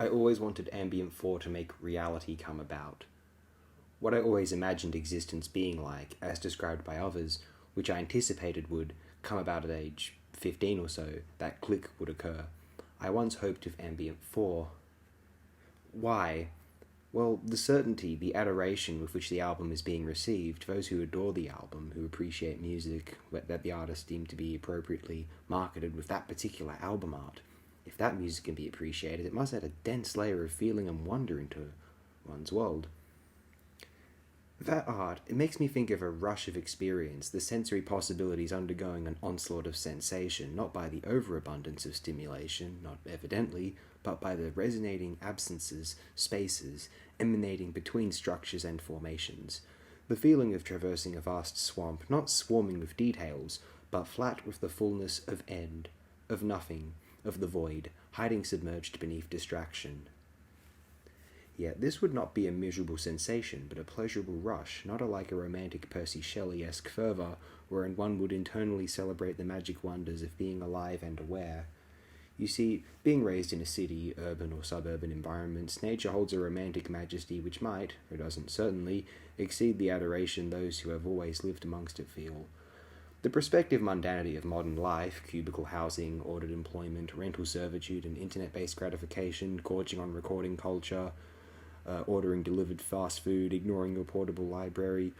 I always wanted Ambient 4 to make reality come about. What I always imagined existence being like, as described by others, which I anticipated would come about at age 15 or so, that click would occur. I once hoped of Ambient 4. Why? Well, the certainty, the adoration with which the album is being received, those who adore the album, who appreciate music that the artist deemed to be appropriately marketed with that particular album art. If that music can be appreciated, it must add a dense layer of feeling and wonder into one's world. That art, it makes me think of a rush of experience, the sensory possibilities undergoing an onslaught of sensation, not by the overabundance of stimulation, not evidently, but by the resonating absences, spaces, emanating between structures and formations. The feeling of traversing a vast swamp, not swarming with details, but flat with the fullness of end, of nothing, of the void, hiding submerged beneath distraction. Yet this would not be a miserable sensation, but a pleasurable rush, not like a romantic Percy Shelley-esque fervour, wherein one would internally celebrate the magic wonders of being alive and aware. You see, being raised in a city, urban or suburban environments, nature holds a romantic majesty which might, or doesn't certainly, exceed the adoration those who have always lived amongst it feel. The prospective mundanity of modern life, cubicle housing, ordered employment, rental servitude, and internet-based gratification, gorging on recording culture, ordering delivered fast food, ignoring your portable library.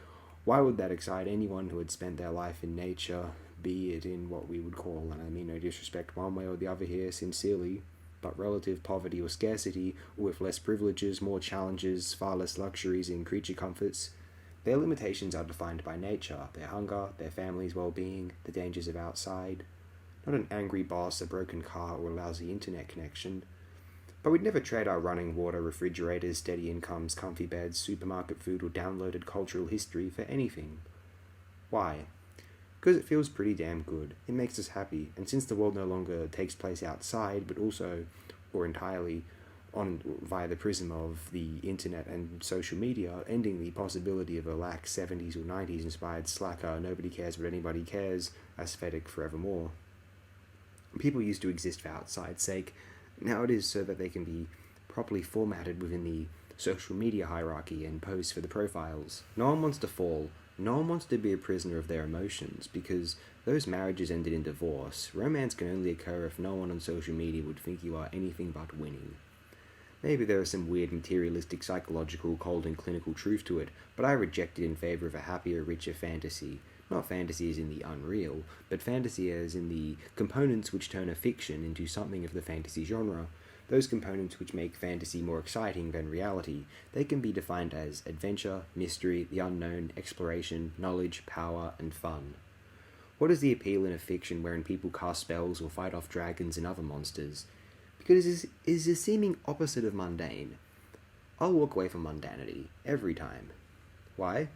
Why would that excite anyone who had spent their life in nature, be it in what we would call, and I mean no disrespect one way or the other here, sincerely, but relative poverty or scarcity, or with less privileges, more challenges, far less luxuries and creature comforts? Their limitations are defined by nature, their hunger, their family's well-being, the dangers of outside. Not an angry boss, a broken car, or a lousy internet connection. But we'd never trade our running water, refrigerators, steady incomes, comfy beds, supermarket food, or downloaded cultural history for anything. Why? Because it feels pretty damn good. It makes us happy, and since the world no longer takes place outside, but also, or entirely, via the prism of the internet and social media, ending the possibility of a lax 70s or 90s inspired slacker, nobody cares but anybody cares, aesthetic forevermore. People used to exist for outside's sake. Now it is so that they can be properly formatted within the social media hierarchy and pose for the profiles. No one wants to fall. No one wants to be a prisoner of their emotions, because those marriages ended in divorce. Romance can only occur if no one on social media would think you are anything but winning. Maybe there is some weird materialistic, psychological, cold and clinical truth to it, but I reject it in favor of a happier, richer fantasy. Not fantasy as in the unreal, but fantasy as in the components which turn a fiction into something of the fantasy genre. Those components which make fantasy more exciting than reality. They can be defined as adventure, mystery, the unknown, exploration, knowledge, power, and fun. What is the appeal in a fiction wherein people cast spells or fight off dragons and other monsters? Because it is a seeming opposite of mundane. I'll walk away from mundanity, every time. Why?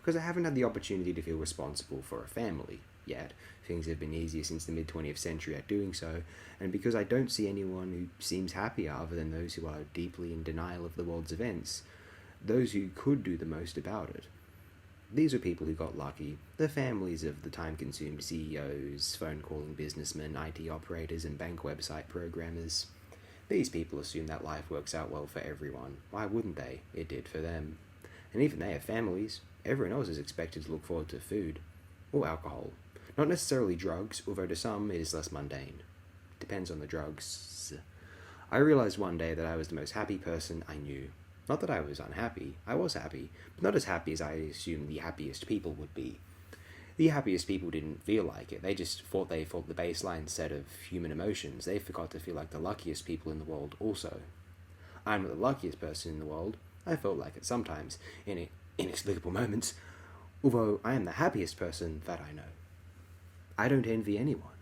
Because I haven't had the opportunity to feel responsible for a family yet. Things have been easier since the mid-20th century at doing so, and because I don't see anyone who seems happier other than those who are deeply in denial of the world's events, those who could do the most about it. These are people who got lucky, the families of the time-consumed CEOs, phone-calling businessmen, IT operators, and bank website programmers. These people assume that life works out well for everyone. Why wouldn't they? It did for them. And even they have families. Everyone else is expected to look forward to food. Or alcohol. Not necessarily drugs, although to some it is less mundane. Depends on the drugs. I realized one day that I was the most happy person I knew. Not that I was unhappy. I was happy, but not as happy as I assumed the happiest people would be. The happiest people didn't feel like it. They just thought they felt the baseline set of human emotions. They forgot to feel like the luckiest people in the world also. I'm not the luckiest person in the world. I felt like it sometimes, in inexplicable moments, although I am the happiest person that I know. I don't envy anyone.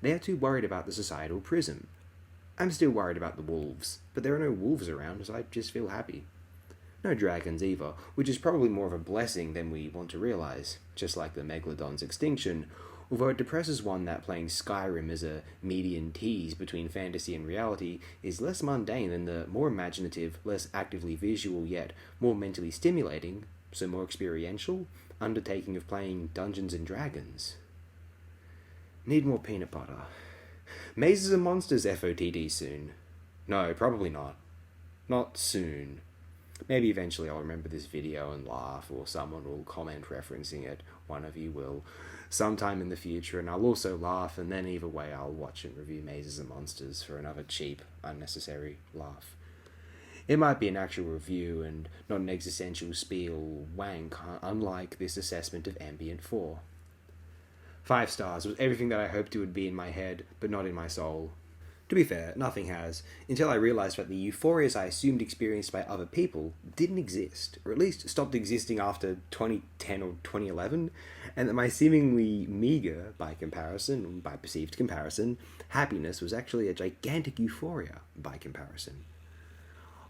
They are too worried about the societal prism. I'm still worried about the wolves, but there are no wolves around, so I just feel happy. No dragons either, which is probably more of a blessing than we want to realize, just like the Megalodon's extinction, although it depresses one that playing Skyrim as a median tease between fantasy and reality is less mundane than the more imaginative, less actively visual yet more mentally stimulating, so more experiential, undertaking of playing Dungeons and Dragons. Need more peanut butter. Mazes and Monsters FOTD soon. No, probably not. Not soon. Maybe eventually I'll remember this video and laugh, or someone will comment referencing it, one of you will, sometime in the future, and I'll also laugh, and then either way I'll watch and review Mazes and Monsters for another cheap, unnecessary laugh. It might be an actual review and not an existential spiel wank, unlike this assessment of Ambient 4. 5 stars was everything that I hoped it would be in my head, but not in my soul. To be fair, nothing has, until I realised that the euphorias I assumed experienced by other people didn't exist, or at least stopped existing after 2010 or 2011, and that my seemingly meagre, by perceived comparison, happiness was actually a gigantic euphoria by comparison.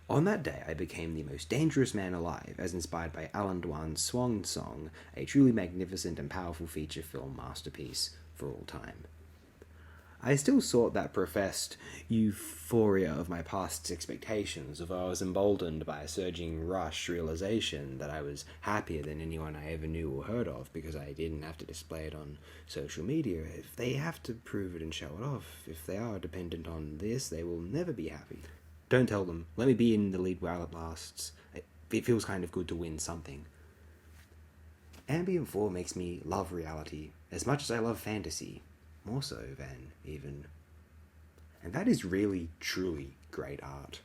On that day, I became the most dangerous man alive, as inspired by Alan Dwan's Swan Song, a truly magnificent and powerful feature film masterpiece for all time. I still sought that professed euphoria of my past expectations, although I was emboldened by a surging rush realization that I was happier than anyone I ever knew or heard of, because I didn't have to display it on social media. If they have to prove it and show it off, if they are dependent on this, they will never be happy. Don't tell them. Let me be in the lead while it lasts. It feels kind of good to win something. Ambient 4 makes me love reality as much as I love fantasy. More so than even. And that is really, truly great art.